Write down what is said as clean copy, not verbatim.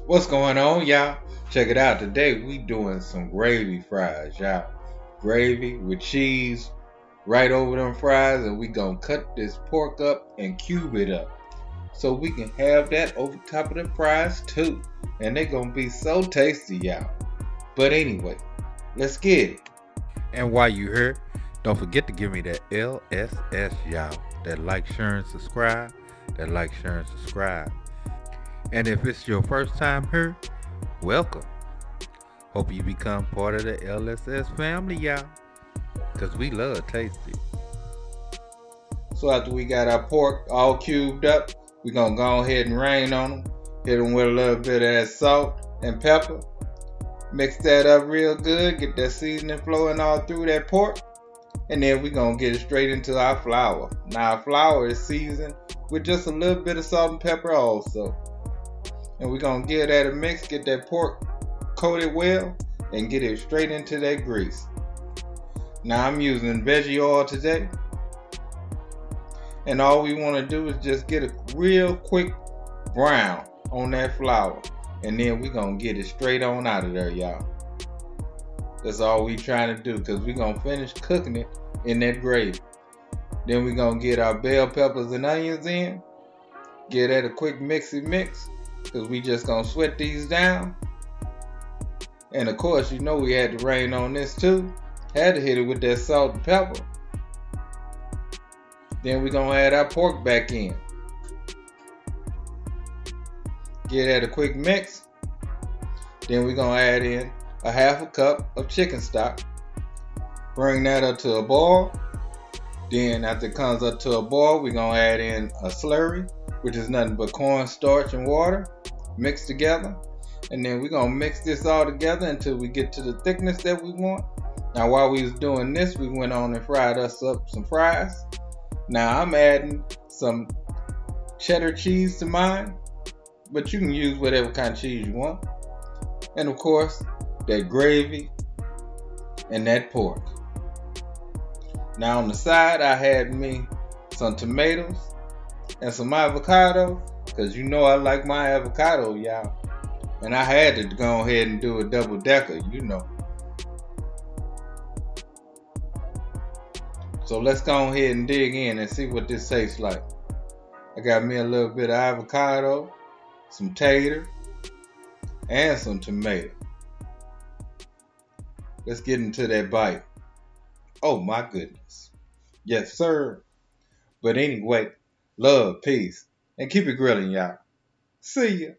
What's going on, y'all? Check it out. Today we doing some gravy fries, y'all. Gravy with cheese right over them fries, and we gonna cut this pork up and cube it up so we can have that over top of the fries too. And they gonna be so tasty, y'all. But anyway, let's get it. And while you here, don't forget to give me that LSS, y'all. That like, share, and subscribe. That like, share, and subscribe. And if it's your first time here, welcome. Hope you become part of the LSS family, y'all. Because we love tasty. So after we got our pork all cubed up, we gonna go ahead and rain on them. Hit them with a little bit of that salt and pepper. Mix that up real good. Get that seasoning flowing all through that pork. And then we're going to get it straight into our flour. Now our flour is seasoned with just a little bit of salt and pepper also. And we're going to give that a mix, get that pork coated well, and get it straight into that grease. Now I'm using veggie oil today. And all we want to do is just get a real quick brown on that flour. And then we're going to get it straight on out of there, y'all. That's all we trying to do, because we're going to finish cooking it in that gravy. Then we're going to get our bell peppers and onions in. Get that a quick mixy mix, because we just going to sweat these down. And of course, you know we had to rain on this too. Had to hit it with that salt and pepper. Then we're going to add our pork back in. Get that a quick mix. Then we're going to add in a half a cup of chicken stock. Bring that up to a boil. Then after it comes up to a boil, we're going to add in a slurry, which is nothing but cornstarch and water mixed together. And then we're going to mix this all together until we get to the thickness that we want. Now while we was doing this, we went on and fried us up some fries. Now I'm adding some cheddar cheese to mine, but you can use whatever kind of cheese you want. And of course, that gravy and that pork. Now on the side, I had me some tomatoes and some avocado, because you know I like my avocado, y'all. And I had to go ahead and do a double decker, you know. So let's go ahead and dig in and see what this tastes like. I got me a little bit of avocado, some tater, and some tomato. Let's get into that bite. Oh my goodness. Yes, sir. But anyway, love, peace, and keep it grilling, y'all. See ya.